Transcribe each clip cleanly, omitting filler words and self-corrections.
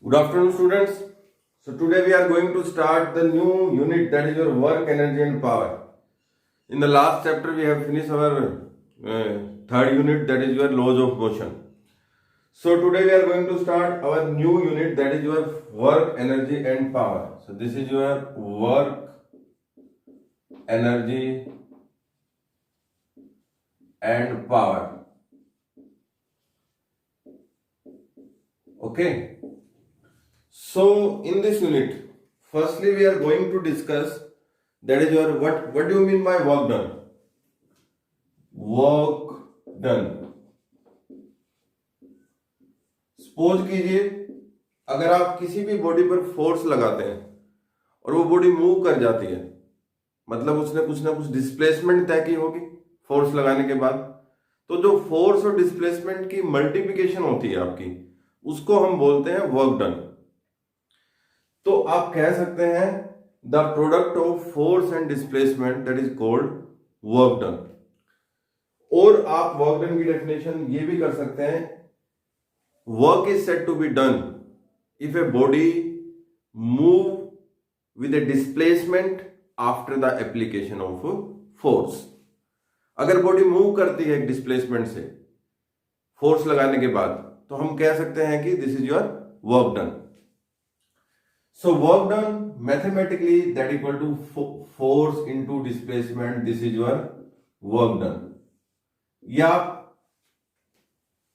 Good afternoon, students. So today we are going to start the new unit, that is your work, energy and power. In the last chapter we have finished our third unit, that is your laws of motion. So today we are going to start our new unit, that is your work, energy and power. So this is your work, energy and power. Okay. So in this unit, firstly we are going to discuss, that is your what do you mean by work done? Work done. Suppose कीजिए अगर आप किसी भी body पर force लगाते हैं और वो बॉडी मूव कर जाती है, मतलब उसने कुछ ना कुछ डिस्प्लेसमेंट तय की होगी फोर्स लगाने के बाद, तो जो फोर्स और डिस्प्लेसमेंट की मल्टीप्लिकेशन होती है आपकी, उसको हम बोलते हैं वर्क डन. तो आप कह सकते हैं the product of force and displacement, that is called work done. और आप वर्क डन की डेफिनेशन ये भी कर सकते हैं, work is said to be done if a body move with a displacement after the application of force. अगर body move करती है डिस्प्लेसमेंट से फोर्स लगाने के बाद, तो हम कह सकते हैं कि this is your work done. So work done mathematically that equal to force into displacement. This is your work done. या आप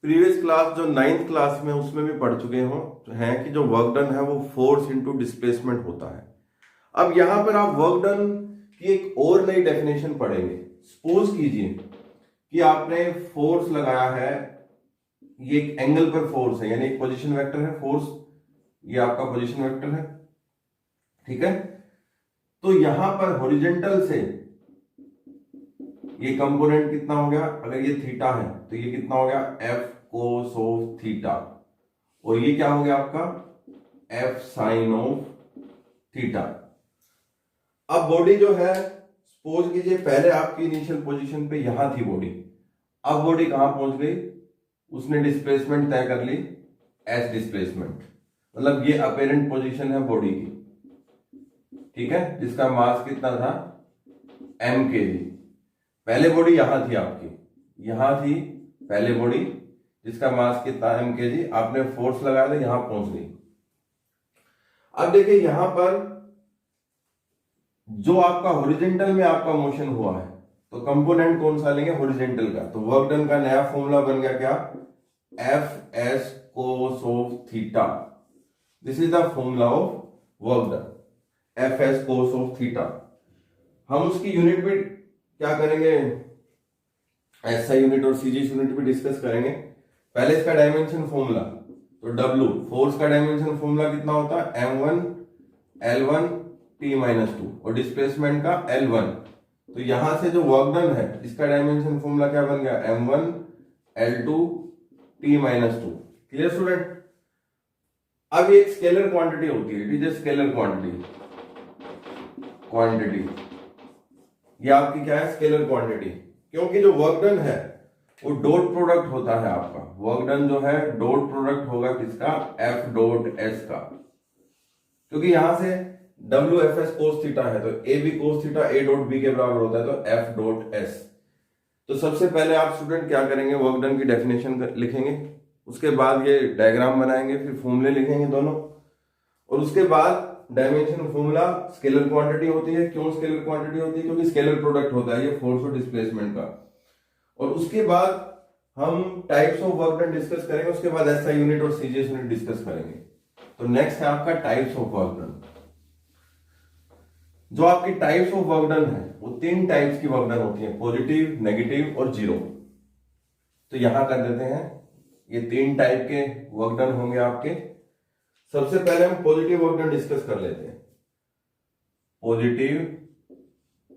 प्रीवियस क्लास जो 9th क्लास में उसमें भी पढ़ चुके हो हैं कि जो वर्क डन है वो फोर्स इनटू डिस्प्लेसमेंट होता है. अब यहां पर आप वर्क डन की एक और नई डेफिनेशन पढ़ेंगे. सपोज कीजिए कि आपने फोर्स लगाया है, ये एक एंगल पर फोर्स है, यानी एक पोजीशन वेक्टर है फोर्स, ये आपका पोजीशन वेक्टर है, ठीक है. तो यहां पर हॉरिजॉन्टल से ये कंपोनेंट कितना हो गया, अगर ये थीटा है तो ये कितना हो गया एफ कोस ऑफ थीटा, और ये क्या हो गया आपका एफ साइन ऑफ थीटा. अब बॉडी जो है, सपोज कीजिए पहले आपकी इनिशियल पोजीशन पे यहां थी बॉडी, अब बॉडी कहां पहुंच गई, उसने डिस्प्लेसमेंट तय कर ली एस डिस्प्लेसमेंट, मतलब ये अपेरेंट पोजीशन है बॉडी की, ठीक है, जिसका मास कितना था m kg. पहले बॉडी यहां थी आपकी, यहां थी पहले बॉडी जिसका मास कितना m kg, आपने फोर्स लगाया तो यहां पहुंच गई. अब देखिए यहां पर जो आपका हॉरिजॉन्टल में आपका मोशन हुआ है, तो कंपोनेंट कौन सा लेंगे, हॉरिजॉन्टल का. तो वर्क डन का नया फॉर्मूला बन गया क्या, F S cos of theta. This is the formula of work done, F S cos of theta. हम उसकी यूनिट भी क्या करेंगे, एसआई यूनिट और सीजीएस यूनिट भी डिस्कस करेंगे. पहले इसका डायमेंशन फॉर्मूला, तो डब्ल्यू फोर्स का डायमेंशन फॉर्मूला कितना होता है, m1 l1 t-2, और डिस्प्लेसमेंट का l1. तो यहां से जो वर्क डन है इसका डायमेंशन फॉर्मूला क्या बन गया, m1 l2 t-2. Clear student. अब ये एक स्केलर क्वांटिटी होती है, it is a scalar quantity. ये आपकी क्या है, स्केलर क्वांटिटी, क्योंकि जो वर्क डन है वो डॉट प्रोडक्ट होता है आपका. वर्क डन जो है डॉट प्रोडक्ट होगा किसका, एफ डॉट एस का, क्योंकि यहां से W F S cos theta है, तो A B cos theta A dot B के बराबर होता है, तो एफ डॉट एस. तो सबसे पहले आप स्टूडेंट क्या करेंगे, वर्क डन की डेफिनेशन लिखेंगे, उसके बाद ये डायग्राम बनाएंगे, फिर फॉर्मूले लिखेंगे दोनों, और उसके बाद डायमेंशन फॉर्मूला. स्केलर क्वांटिटी होती है, क्यों स्केलर क्वांटिटी होती है, क्योंकि स्केलर प्रोडक्ट होता है ये फोर्स और डिस्प्लेसमेंट का. और उसके बाद हम types of work done discuss करेंगे, उसके बाद एसआई यूनिट और सीजीएस यूनिट डिस्कस करेंगे. तो नेक्स्ट है आपका टाइप्स ऑफ वर्क डन. जो आपकी टाइप्स ऑफ वर्क डन है वो 3 टाइप्स की वर्क डन होती है, पॉजिटिव, नेगेटिव और जीरो. तो यहां कर देते हैं, ये 3 टाइप के वर्क डन होंगे आपके. सबसे पहले हम पॉजिटिव वर्क डन डिस्कस कर लेते हैं. पॉजिटिव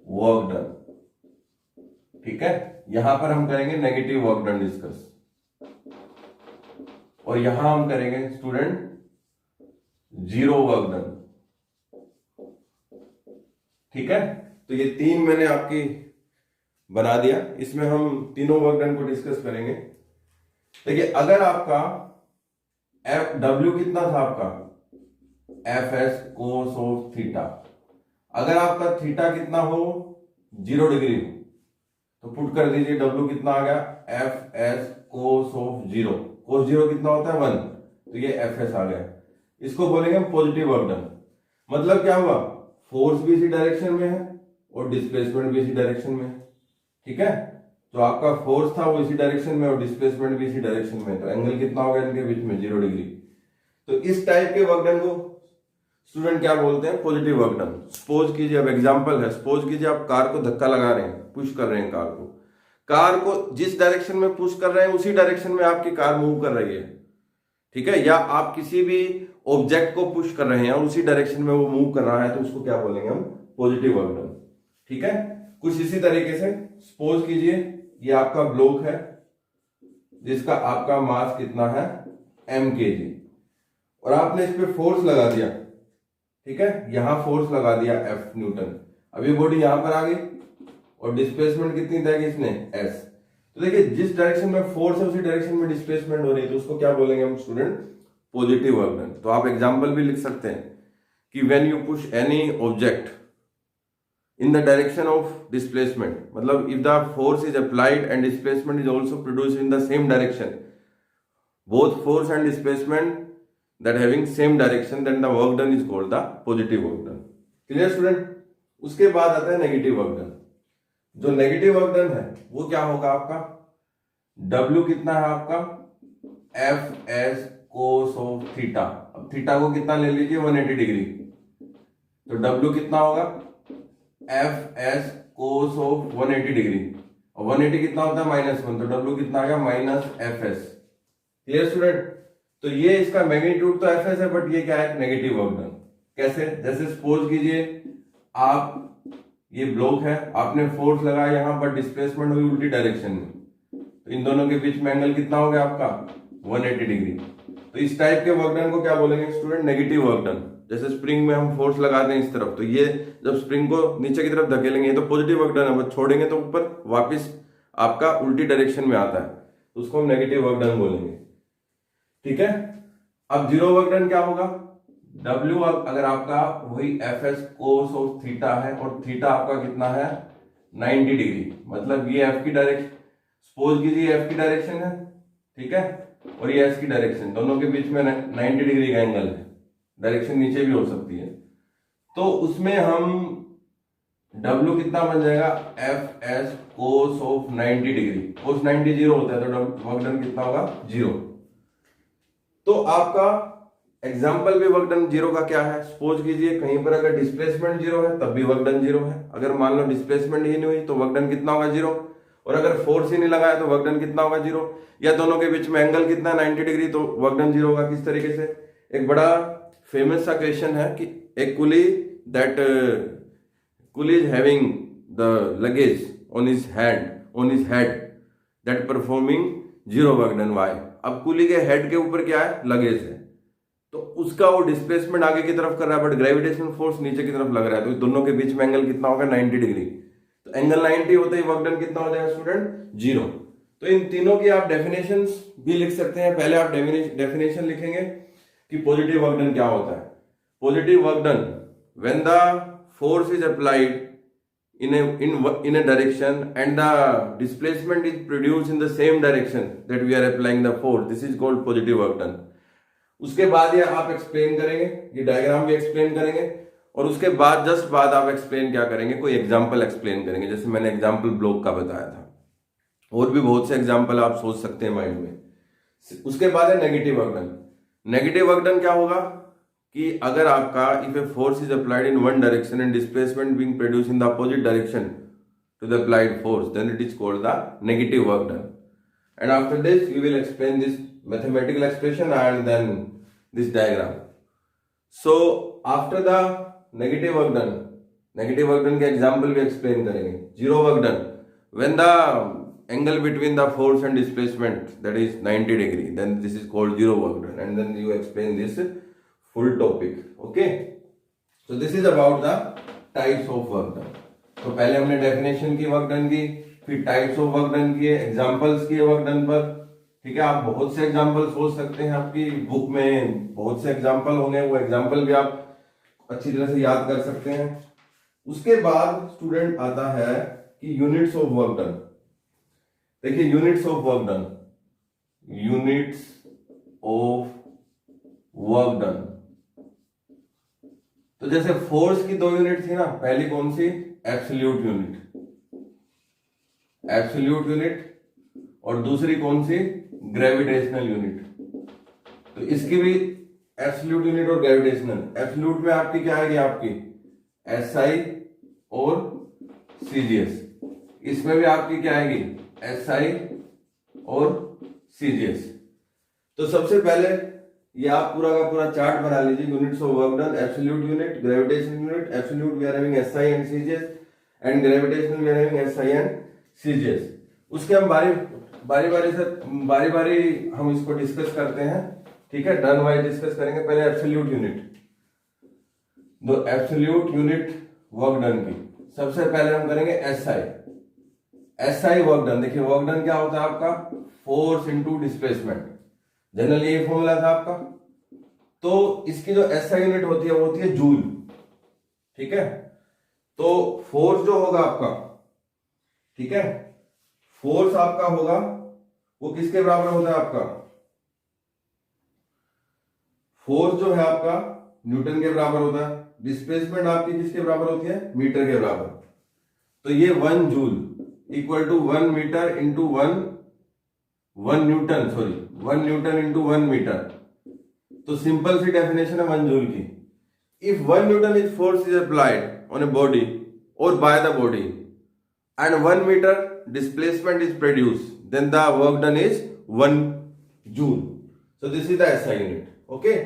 वर्क डन, ठीक है. यहां पर हम करेंगे नेगेटिव वर्क डन डिस्कस, और यहां हम करेंगे स्टूडेंट जीरो वर्क डन, ठीक है. तो ये 3 मैंने आपकी बना दिया, इसमें हम तीनों वर्क डन को डिस्कस करेंगे. देखिए अगर आपका एफ डब्ल्यू कितना था आपका, F S cos of theta. अगर आपका थीटा कितना हो 0 डिग्री हो तो पुट कर दीजिए डब्ल्यू कितना आ गया, एफ एस कोस ऑफ 0। कोस 0 कितना होता है 1, तो ये एफ एस आ गया। इसको बोलेंगे हम पॉजिटिव वर्क डन। मतलब क्या हुआ, फोर्स भी इसी डायरेक्शन में है और डिस्प्लेसमेंट भी इसी डायरेक्शन में है। ठीक है, तो आपका फोर्स था वो इसी डायरेक्शन में और डिस्प्लेसमेंट भी इसी डायरेक्शन में, तो एंगल कितना होगा इनके बीच में 0 डिग्री। तो इस टाइप के वर्क डन को स्टूडेंट क्या बोलते हैं, पॉजिटिव वर्क डन। सपोज कीजिए, अब एग्जांपल है, सपोज कीजिए आप कार को धक्का लगा रहे हैं, पुश कर रहे हैं कार को जिस डायरेक्शन में पुश कर रहे हैं उसी डायरेक्शन में आपकी कार मूव कर रही है। ठीक है, या आप किसी भी ऑब्जेक्ट को पुश कर रहे हैं और उसी डायरेक्शन में वो मूव कर रहा है, तो उसको क्या बोलेंगे हम, पॉजिटिव वर्क डन। ठीक है, कुछ इसी तरीके से सपोज कीजिए ये आपका ब्लॉक है जिसका आपका मास कितना है mkg, और आपने इस पे फोर्स लगा दिया। ठीक है, यहां फोर्स लगा दिया F न्यूटन। अब ये बॉडी यहां पर आ गई और डिस्प्लेसमेंट कितनी तय की इसने, s। तो देखिए जिस डायरेक्शन में फोर्स है उसी डायरेक्शन में डिस्प्लेसमेंट हो रही है, तो उसको क्या बोलेंगे हम स्टूडेंट, पॉजिटिव वर्क डन। तो आप एग्जांपल भी लिख सकते हैं कि when you push any object in the direction of displacement, मतलब if the force is applied and displacement is also produced in the same direction, both force and displacement that having same direction, then the work done is called the positive work done. Clear student? उसके बाद आता है negative work done. जो negative work done है वो क्या होगा आपका, W कितना है आपका, F S cos of theta. अब थीटा को कितना ले लीजिए 180 डिग्री, तो W कितना होगा, F S cos of 180 degree, और 180 कितना होता है -1, तो W कितना आ गया minus F S. Clear student? तो ये इसका मैग्नीट्यूड तो एफ एस है, बट ये क्या है, नेगेटिव वर्क डन। कैसे, जैसे सपोज कीजिए आप ये ब्लॉक है, आपने फोर्स लगाया यहां पर, डिस्प्लेसमेंट हुई उल्टी डायरेक्शन में, तो इन दोनों के बीच में एंगल कितना हो गया आपका 180 डिग्री। तो इस टाइप के वर्क डन को क्या बोलेंगे स्टूडेंट, नेगेटिव वर्क डन। जैसे स्प्रिंग में हम फोर्स लगाते हैं इस तरफ, तो ये जब स्प्रिंग को नीचे की तरफ धकेलेंगे तो पॉजिटिव वर्क डन है, छोड़ेंगे तो ऊपर वापस आपका उल्टी डायरेक्शन में आता है, तो उसको हम नेगेटिव वर्क डन बोलेंगे। ठीक है, अब जीरो वर्क डन क्या होगा, W अगर आपका वही F S cos of theta है और थीटा आपका कितना है 90 डिग्री, मतलब ये एफ की डायरेक्शन, सपोज कीजिए एफ की डायरेक्शन है, ठीक है, और ये एस की डायरेक्शन, दोनों के बीच में 90 डिग्री का एंगल है, डायरेक्शन नीचे भी हो सकती है, तो उसमें हम W कितना बन जाएगा, F S cos of 90 degree. Cos 90 zero होता है, तो वर्क डन कितना होगा 0। तो आपका एग्जाम्पल भी वर्क डन 0 का क्या है, सपोज कीजिए कहीं पर अगर डिस्प्लेसमेंट 0 है तब भी वर्क डन 0 है, अगर मान लो डिस्प्लेसमेंट ही नहीं हुई तो वर्क डन कितना होगा 0, और अगर फोर्स ही नहीं लगाया तो वर्क डन कितना होगा 0, या दोनों के बीच में एंगल कितना 90 डिग्री, तो वर्क डन 0 होगा। किस तरीके से, एक बड़ा फेमस सा क्वेश्चन है कि एक कुली that coolie is having the luggage on his head that performing 0 work done, why. अब कुली के हेड के ऊपर क्या है, लगेज है, तो उसका वो डिस्प्लेसमेंट आगे की तरफ कर रहा है, बट ग्रेविटेशनल फोर्स नीचे की तरफ लग रहा है, तो दोनों के बीच में एंगल कितना होगा 90 डिग्री, तो एंगल 90 होते ही वर्क डन कितना हो जाएगा स्टूडेंट 0। तो इन तीनों की आप डेफिनेशंस भी लिख सकते हैं। पहले आप डेफिनेशन लिखेंगे कि पॉजिटिव वर्क डन क्या होता है। Positive work done when the force is applied in a direction and the displacement is produced in the same direction that we are applying the force, this is called positive work done। उसके बाद ये आप explain करेंगे, ये diagram भी explain करेंगे, और उसके बाद जस्ट बाद आप एक्सप्लेन क्या करेंगे, कोई एग्जांपल एक्सप्लेन करेंगे, जैसे मैंने एग्जांपल ब्लॉक का बताया था, और भी बहुत से एग्जांपल आप सोच सकते हैं माइंड में। उसके बाद है negative work done. Negative work done क्या होगा कि अगर आपका if a force is applied in one direction and displacement being produce in the opposite direction to the applied force, then it is called the negative work done. And after this we will explain this mathematical expression and then this diagram. So after the negative work done के example भी explain करेंगे। Zero work done, when the angle between the force and displacement that is 90 degree, then this is called zero work done, and then you explain this full topic। okay, so this is about the types of work done। तो पहले हमने definition की work done की, फिर types of work done किए, examples किए work done पर, ठीक है, आप बहुत से एग्जाम्पल सोच सकते हैं, आपकी बुक में बहुत से एग्जाम्पल होंगे, वो एग्जाम्पल भी आप अच्छी तरह से याद कर सकते हैं। उसके बाद स्टूडेंट आता है कि यूनिट्स ऑफ वर्क डन। देखिए units of work done, units of work done. तो जैसे फोर्स की 2 यूनिट थी ना, पहली कौन सी, एब्सोल्यूट यूनिट, एब्सोल्यूट यूनिट, और दूसरी कौन सी, ग्रेविटेशनल यूनिट। तो इसकी भी एब्सोल्यूट यूनिट और ग्रेविटेशनल। एब्सोल्यूट में आपकी क्या आएगी, आपकी एसआई और सीजीएस। इसमें भी आपकी क्या आएगी, एसआई और सीजीएस। तो सबसे पहले ये आप पूरा का पूरा चार्ट बना लीजिए, units of work done, absolute unit, gravitational unit, absolute we are having SI and CGS, and gravitational we are having SI and CGS. उसके हम बारी बारी हम इसको डिस्कस करते हैं, ठीक है, डन वाइज डिस्कस करेंगे। पहले एब्सोल्यूट यूनिट, दो एब्सोल्यूट यूनिट वर्क डन की सबसे पहले हम करेंगे एसआई। एसआई वर्क डन, देखिए वर्क डन क्या होता है आपका, फोर्स इनटू डिस्प्लेसमेंट, जनरली ये फॉर्मूला था आपका। तो इसकी जो एसआई यूनिट होती है वो होती है जूल, ठीक है। तो फोर्स जो होगा आपका, ठीक है, फोर्स आपका होगा वो किसके बराबर होता है, आपका फोर्स जो है आपका न्यूटन के बराबर होता है। डिस्प्लेसमेंट आपकी किसके बराबर होती है, मीटर के बराबर। तो ये 1 joule equal to 1 meter into 1 newton, sorry 1 newton into 1 meter. तो सिंपल सी डेफिनेशन है 1 जूल की। If 1 newton is force is applied on a body और by the body and 1 meter displacement is produced, then the work done is 1 joule. So this is the SI unit. Okay.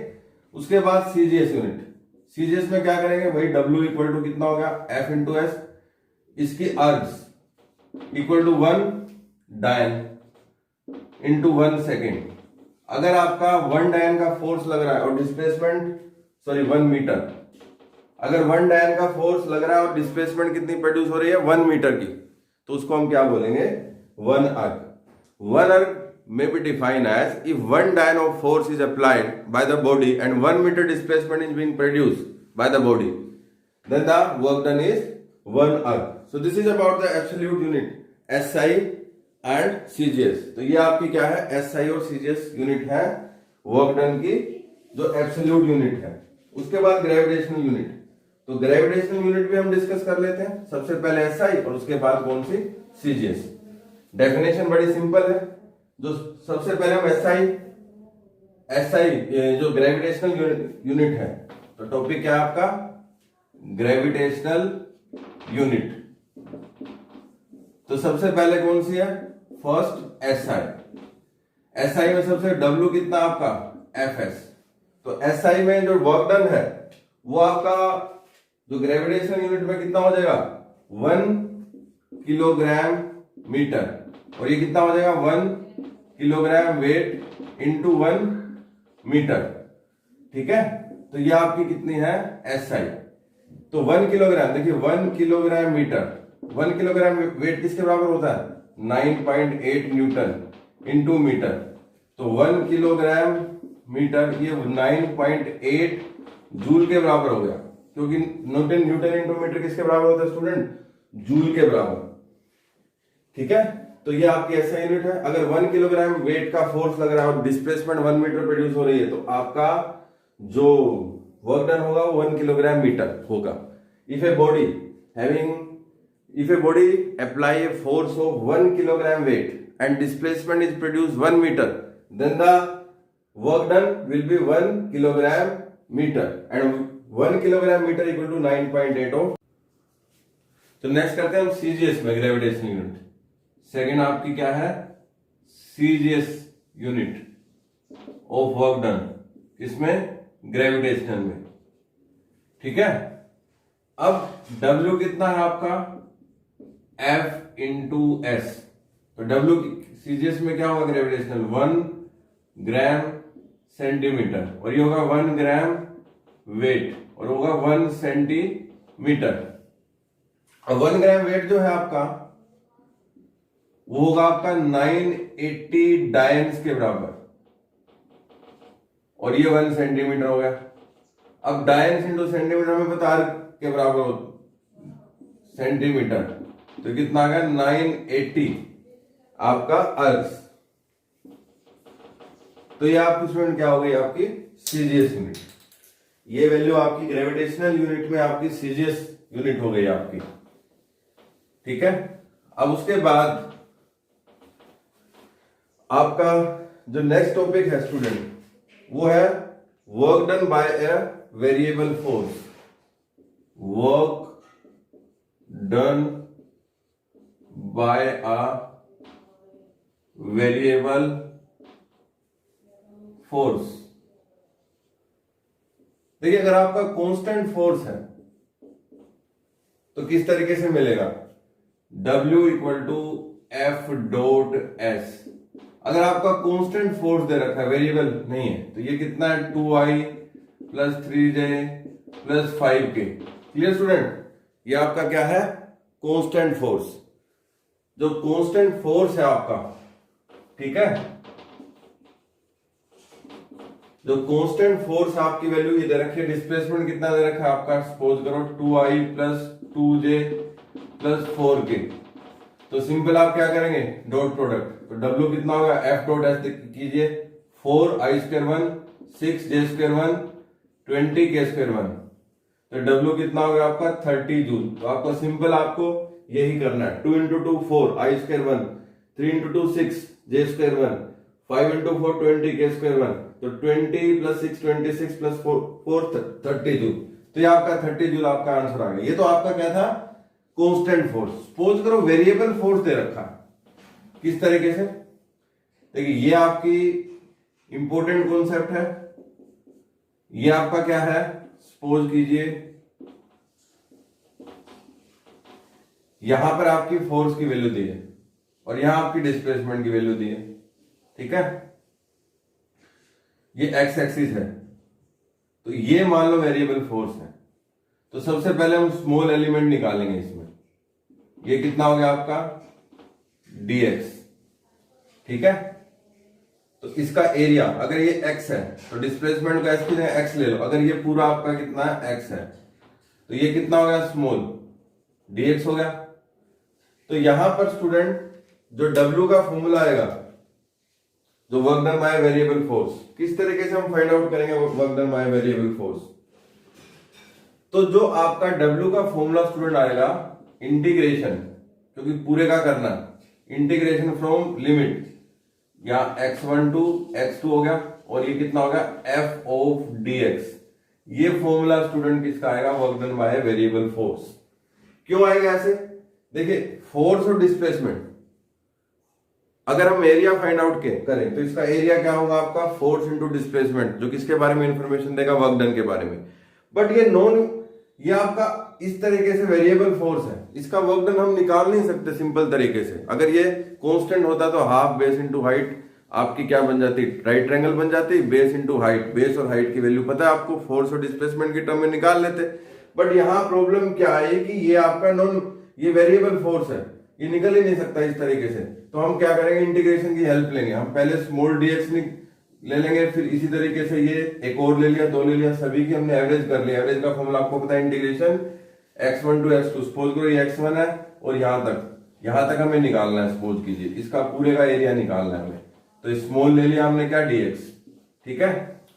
उसके बाद CGS unit, CGS में क्या करेंगे, वही W equal to कितना हो गया, F इंटू एस, इसकी अर्ग्स इक्वल टू 1 डायन इंटू 1 सेकेंड। अगर आपका 1 डायन का फोर्स लग रहा है और डिस्प्लेसमेंट, सॉरी 1 मीटर, अगर 1 डायन का फोर्स लग रहा है और डिस्प्लेसमेंट कितनी प्रोड्यूस हो रही है, 1 मीटर की, तो उसको हम क्या बोलेंगे, 1 अर्ग। 1 अर्ग may be defined as if 1 dyne of force is applied by the body and 1 meter displacement is being produced by the body, then the work done is 1 erg. So this is about the absolute unit SI and CGS. तो ये आपकी क्या है, SI और CGS unit है work done की, जो absolute unit है। उसके बाद ग्रेविटेशनल यूनिट, तो ग्रेविटेशनल यूनिट भी हम डिस्कस कर लेते हैं। सबसे पहले SI और उसके बाद कौन सी, CGS। डेफिनेशन बड़ी सिंपल है। जो सबसे पहले हम SI जो ग्रेविटेशनल यूनिट है, तो टॉपिक क्या है आपका, ग्रेविटेशनल यूनिट। तो सबसे पहले कौन सी है, फर्स्ट SI में सबसे W कितना आपका, Fs। तो SI में जो वर्क डन है वो आपका जो ग्रेविटेशनल यूनिट में कितना हो जाएगा, 1 किलोग्राम मीटर, और ये कितना हो जाएगा, 1 किलोग्राम वेट इंटू 1 मीटर, ठीक है। तो ये आपकी कितनी है, SI। तो 1 किलोग्राम, देखिए 1 किलोग्राम मीटर, 1 किलोग्राम वेट किसके बराबर होता है, 9.8 न्यूटन इंटू मीटर। तो 1 किलोग्राम मीटर ये 9.8 जूल के बराबर हो गया, क्योंकि न्यूटन इंटू मीटर किसके बराबर होता है स्टूडेंट, जूल के बराबर, ठीक है। तो ये आपकी SI यूनिट है। अगर 1 किलोग्राम वेट का फोर्स लग रहा है और डिस्प्लेसमेंट 1 मीटर प्रोड्यूस हो रही है, तो आपका जो वर्क डन होगा वो 1 किलोग्राम मीटर होगा। If a body apply a force of 1 kilogram weight and displacement is produce 1 metre, then the work done will be 1 kilogram metre, and 1 kilogram metre equal to 9.8 of. तो next करते हैं हम CGS में, gravitational unit. Second आपकी क्या है, CGS unit of work done, इसमें gravitational में, ठीक है। अब W कितना है आपका, F इंटू एस। तो W CGS में क्या होगा, ग्रेविटेशनल 1 ग्राम सेंटीमीटर, और ये होगा 1 ग्राम वेट, और होगा 1 सेंटीमीटर। और 1 ग्राम वेट जो है आपका वो होगा आपका 980 डायन्स के बराबर, और ये 1 सेंटीमीटर हो गया। अब डायन्स इंटू सेंटीमीटर में पता आर के बराबर हो सेंटीमीटर, तो कितना आ गया 980 आपका अर्थ। तो ये आपकी स्टूडेंट क्या हो गई आपकी सीजीएस यूनिट। ये वैल्यू आपकी ग्रेविटेशनल यूनिट में आपकी सीजीएस यूनिट हो गई आपकी, ठीक है। अब उसके बाद आपका जो नेक्स्ट टॉपिक है स्टूडेंट वो है work done by a variable force. Work done by a variable force. देखिए अगर आपका कांस्टेंट फोर्स है तो किस तरीके से मिलेगा, W equal to F dot S. अगर आपका कांस्टेंट फोर्स दे रखा है, वेरिएबल नहीं है, तो ये कितना है 2i plus 3j plus 5k। Clear student, ये आपका क्या है कांस्टेंट फोर्स। जो कांस्टेंट फोर्स है आपका, ठीक है, जो कांस्टेंट फोर्स आपकी वैल्यू ये दे रखी है, डिस्प्लेसमेंट कितना दे रखा है आपका, सपोज करो 2i plus 2j plus 4k। तो सिंपल आप क्या करेंगे डॉट प्रोडक्ट, तो W कितना होगा F डॉट एस कीजिए, 4i square 1 6j square 1 20k square 1, तो W कितना होगा आपका 30 जूल। तो आपको सिंपल आपको यही करना है, 2 into 2 4 i square 1, 3 into 2 6 j square 1, 5 into 4 20k square 1, तो 20 प्लस 6 26 प्लस 4 30 जूल। तो ये आपका 30 जूल आपका आंसर आ गया। ये तो आपका क्या था कांस्टेंट फोर्स। सपोज करो वेरिएबल फोर्स दे रखा, किस तरीके से, देखिए ये आपकी इंपॉर्टेंट कॉन्सेप्ट है। ये आपका क्या है, सपोज कीजिए यहां पर आपकी फोर्स की वैल्यू दी है और यहां आपकी डिस्प्लेसमेंट की वैल्यू दी है, ठीक है। ये एक्स एक्सिस है, तो ये मान लो वेरिएबल फोर्स है। तो सबसे पहले हम स्मॉल एलिमेंट निकालेंगे इसमें, ये कितना हो गया आपका dx, ठीक है। तो इसका एरिया अगर ये x है तो डिस्प्लेसमेंट का x ले लो, अगर ये पूरा आपका कितना है x है तो ये कितना हो गया स्मॉल dx हो गया। तो यहां पर स्टूडेंट जो W का फॉर्मूला आएगा, जो work done by variable force, किस तरीके से हम फाइंड आउट करेंगे work done by variable force. तो जो आपका W का फॉर्मूला स्टूडेंट आएगा इंटीग्रेशन, क्योंकि पूरे का करना, इंटीग्रेशन फ्रॉम लिमिट या x1 टू x2 हो गया, और ये कितना होगा f ऑफ dx। ये फॉर्मूला स्टूडेंट किसका आएगा, work done by variable force. क्यों आएगा ऐसे, देखिए फोर्स और डिस्प्लेसमेंट, अगर हम एरिया फाइंड आउट करें तो इसका एरिया क्या होगा आपका फोर्स इंटू डिस्प्लेसमेंट, जो किसके बारे में इंफॉर्मेशन देगा, वर्क डन के बारे में। बट ये आपका इस तरीके से वेरिएबल फोर्स है, इसका वर्क डन हम निकाल नहीं सकते सिंपल तरीके से। अगर ये कांस्टेंट होता तो हाफ बेस इंटू हाइट आपकी क्या बन जाती, राइट ट्रायंगल बन जाती, बेस इंटू हाइट, बेस और हाइट की वैल्यू पता है आपको, फोर्स और डिस्प्लेसमेंट की टर्म में निकाल लेते। बट यहाँ प्रॉब्लम क्या है कि ये आपका ये वेरिएबल फोर्स है, ये निकल ही नहीं सकता इस तरीके से। तो हम क्या करेंगे, इंटीग्रेशन की हेल्प लेंगे। हम पहले स्मॉल dx ले लेंगे, फिर इसी तरीके से ये एक और ले लिया, दो ले लिया, सभी की हमने एवरेज कर लिया। एवरेज का फॉर्मूला आपको पता है, integration x1 to x2। Suppose करो ये x1 है और यहां तक हमें निकालना है, सपोज कीजिए इसका पूरे का एरिया निकालना है हमें। तो स्मॉल ले लिया हमने क्या dx, ठीक है,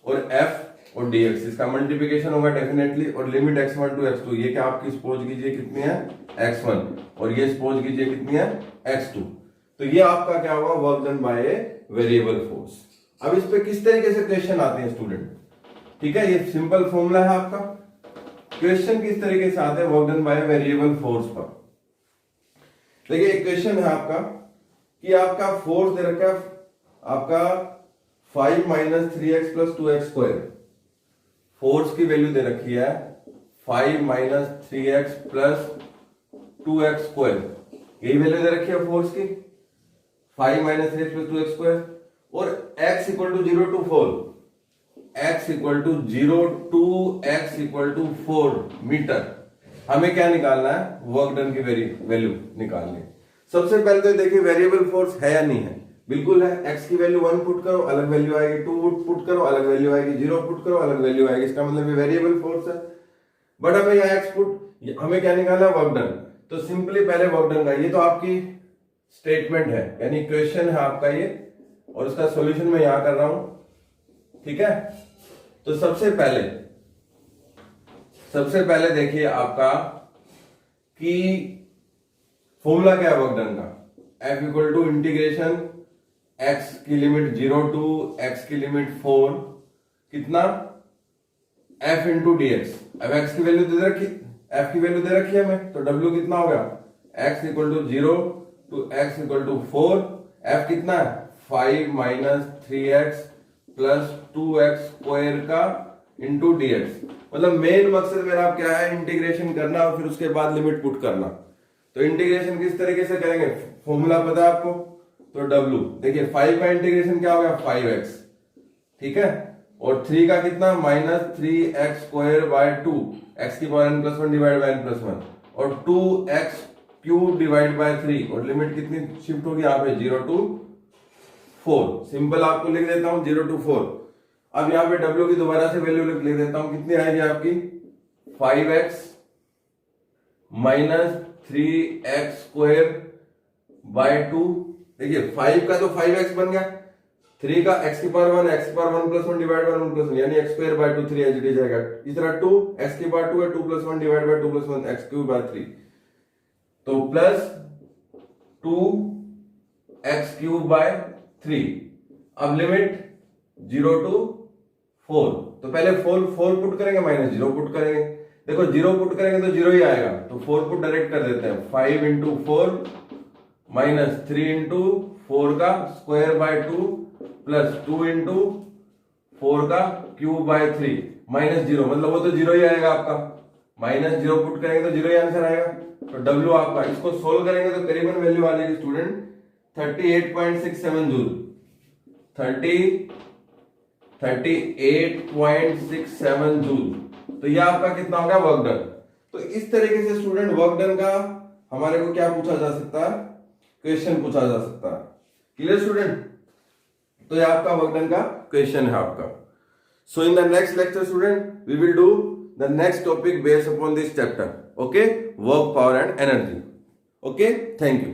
और f और dx इसका मल्टीप्लिकेशन होगा डेफिनेटली, और लिमिट x1 टू x2, ये क्या आपकी सपोज कीजिए कितनी है x1, और ये सपोज कीजिए कितनी है x2। तो ये आपका क्या होगा work done by variable force. अब इस पे किस तरीके से क्वेश्चन आते हैं स्टूडेंट, ठीक है, ये सिंपल फॉर्मूला है आपका। क्वेश्चन किस तरीके से आते हैं work done by variable force पर। देखिए एक क्वेश्चन है आपका कि आपका फोर्स दे रखा है आपका 5 minus 3x plus 2x square. Force की वैल्यू दे रखी है 5 minus 3x plus 2x square, यही वैल्यू दे रखी है फोर्स की, 5 minus 3x plus 2x square, और x equal to 0 to 4, x equal to 0 to x equal to 4 metre. हमें क्या निकालना है, वर्क डन की वैल्यू निकालनी है। सबसे पहले तो देखिए वेरिएबल फोर्स है या नहीं है। बिल्कुल है। x की वैल्यू 1 पुट करो अलग वैल्यू आएगी, 2 पुट करो अलग वैल्यू आएगी, 0 पुट करो अलग वैल्यू आएगी। इसका मतलब ये वेरिएबल फोर्स है। बट हमें यहाँ x पुट, हमें क्या निकालना है, वर्क डन। तो सिंपली पहले वर्क डन का, ये तो आपकी स्टेटमेंट है यानी क्वेश्चन है आपका ये, और इसका सॉल्यूशन मैं यहां कर रहा हूं। ठीक है, तो सबसे पहले देखिए आपका कि फॉर्मूला क्या है वर्क डन का। F equal to integration x की लिमिट 0 टू x की लिमिट 4 कितना f इंटू डी एक्स। अब x की वैल्यू दे रखी, f की वैल्यू दे रखी है हमें, तो w कितना होगा, x equal to 0 to x equal to 4। f कितना है 5 minus 3x plus 2x square का इंटू डी एक्स। मतलब मेन मकसद मेरा क्या है, इंटीग्रेशन करना और फिर उसके बाद लिमिट पुट करना। तो इंटीग्रेशन किस तरीके से करेंगे, फॉर्मूला पता है आपको, तो w देखिए 5 का इंटीग्रेशन क्या होगा 5x, ठीक है, और 3 का कितना minus 3x square by 2, x की power n plus 1 divide by n plus 1, और 2x क्यूब डिवाइड बाय 3, और लिमिट कितनी शिफ्ट होगी यहाँ पे 0 टू 4। सिंपल आपको लिख देता हूं 0 टू 4। अब यहाँ पे w की दोबारा से वैल्यू लिख देता हूं, कितनी आएगी आपकी 5x minus 3x square by 2। देखिए 5 का तो 5x बन गया, 3 का x की पावर 1, x की power 1 plus 1 divide by 1 plus 1 यानी x square by 2, 3 H D जाएगा। इस तरह 2 x की पावर 2 है, 2 plus 1 divide by 2 plus 1 x cube by 3, तो प्लस 2 x क्यूब बाय 3। अब लिमिट 0 टू 4, तो पहले 4 पुट करेंगे माइनस 0 पुट करेंगे। देखो 0 पुट करेंगे तो 0 ही आएगा, तो 4 पुट डायरेक्ट कर देते हैं। 5 इंटू 4 माइनस 3 इंटू 4 का स्क्वायर बाय 2 प्लस 2 इंटू 4 का क्यूब बाय 3 माइनस 0, मतलब वो तो 0 ही आएगा आपका। माइनस 0 पुट करेंगे तो 0 ही आंसर आएगा। तो W आपका, इसको सोल्व करेंगे तो करीबन वैल्यू आ जाएगी स्टूडेंट 38.67 जूल। 38.67 जूल। तो ये आपका कितना होगा वर्क डन। तो इस तरीके से स्टूडेंट वर्क डन का हमारे को क्या पूछा जा सकता है, क्वेश्चन पूछा जा सकता है। क्लियर स्टूडेंट, तो ये आपका वर्क डन का क्वेश्चन है आपका। So in the next lecture student we will do the next topic based upon this chapter. Okay, work power and energy. Okay, thank you.